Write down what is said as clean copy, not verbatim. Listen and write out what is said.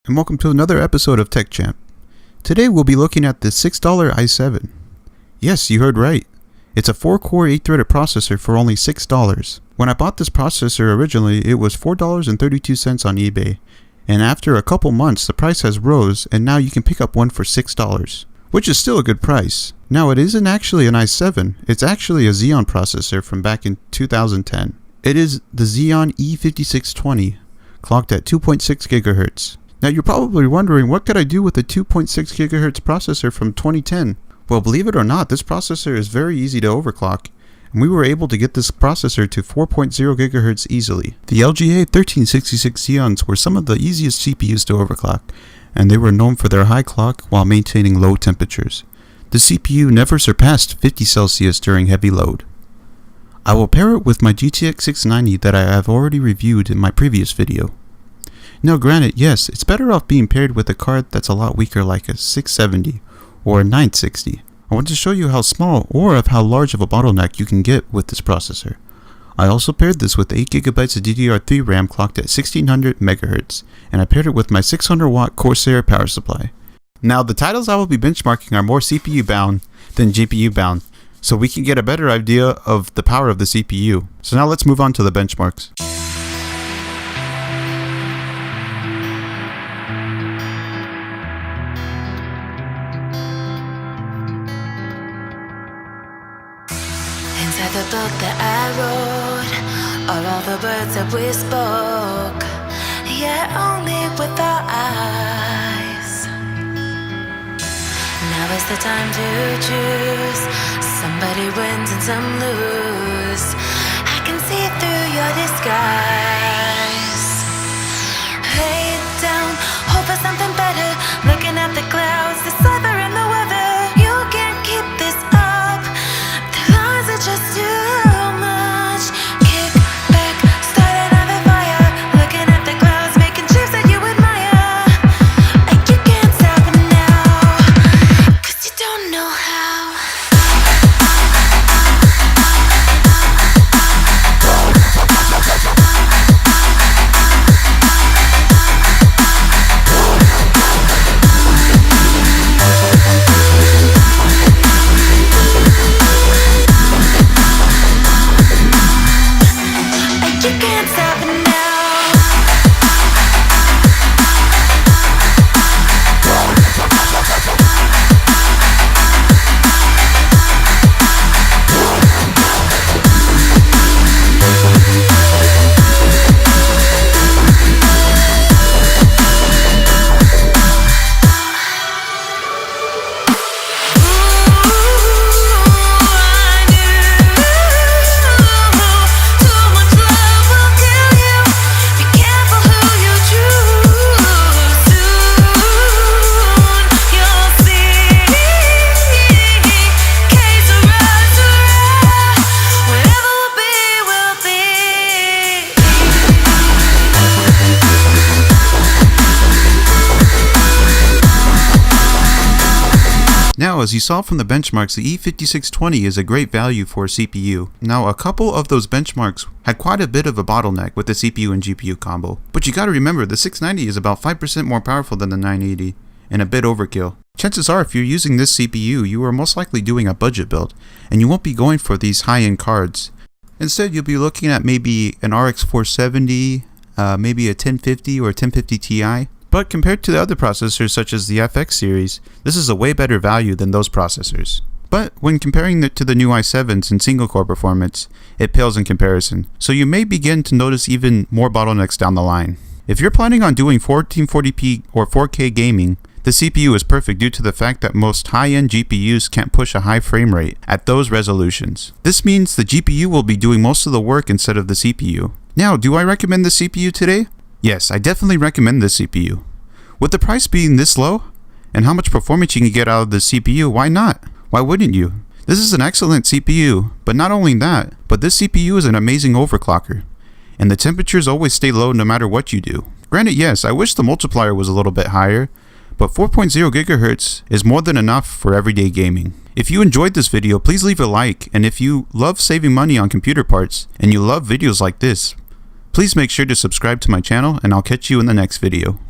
and welcome to another episode of Tech Champ. Today we'll be looking at the $6 i7. Yes, you heard right. It's a 4-core 8-threaded processor for only $6. When I bought this processor originally, it was $4.32 on eBay, and after a couple months the price has rose and now you can pick up one for $6, which is still a good price. Now it isn't actually an i7, it's actually a Xeon processor from back in 2010. It is the Xeon E5620, clocked at 2.6 GHz. Now you're probably wondering, what could I do with a 2.6 GHz processor from 2010? Well, believe it or not, this processor is very easy to overclock, and we were able to get this processor to 4.0 GHz easily. The LGA 1366 Xeons were some of the easiest CPUs to overclock, and they were known for their high clock while maintaining low temperatures. The CPU never surpassed 50 Celsius during heavy load. I will pair it with my GTX 690 that I have already reviewed in my previous video. Now granted, yes, it's better off being paired with a card that's a lot weaker like a 670 or a 960. I want to show you how small or of how large of a bottleneck you can get with this processor. I also paired this with 8GB of DDR3 RAM clocked at 1600 MHz, and I paired it with my 600 watt Corsair power supply. Now the titles I will be benchmarking are more CPU bound than GPU bound, so we can get a better idea of the power of the CPU. So now let's move on to the benchmarks. Inside the book that I wrote are all the words that we spoke, yet only with our eyes. Now is the time to choose. Somebody wins and some lose. I can see through your disguise. Lay down, hope for something better. Looking at the clouds, the cyber and the weather. You can't keep this up. The lies are just too much. Kick back, start another fire. Looking at the clouds, making shapes that you admire. And you can't stop it now, 'cause you don't know how. You can't stop it now. Now, as you saw from the benchmarks, the E5620 is a great value for a CPU. Now, a couple of those benchmarks had quite a bit of a bottleneck with the CPU and GPU combo. But you gotta remember, the 690 is about 5% more powerful than the 980, and a bit overkill. Chances are, if you're using this CPU, you are most likely doing a budget build, and you won't be going for these high-end cards. Instead, you'll be looking at maybe an RX 470, maybe a 1050 or a 1050 Ti. But compared to the other processors such as the FX series, this is a way better value than those processors. But when comparing it to the new i7s and single core performance, it pales in comparison, so you may begin to notice even more bottlenecks down the line. If you're planning on doing 1440p or 4K gaming, the CPU is perfect due to the fact that most high-end GPUs can't push a high frame rate at those resolutions. This means the GPU will be doing most of the work instead of the CPU. Now, do I recommend the CPU today? Yes, I definitely recommend this CPU. With the price being this low, and how much performance you can get out of the CPU, why not? Why wouldn't you? This is an excellent CPU, but not only that, but this CPU is an amazing overclocker, and the temperatures always stay low no matter what you do. Granted, yes, I wish the multiplier was a little bit higher, but 4.0 GHz is more than enough for everyday gaming. If you enjoyed this video, please leave a like, and if you love saving money on computer parts, and you love videos like this, please make sure to subscribe to my channel, and I'll catch you in the next video.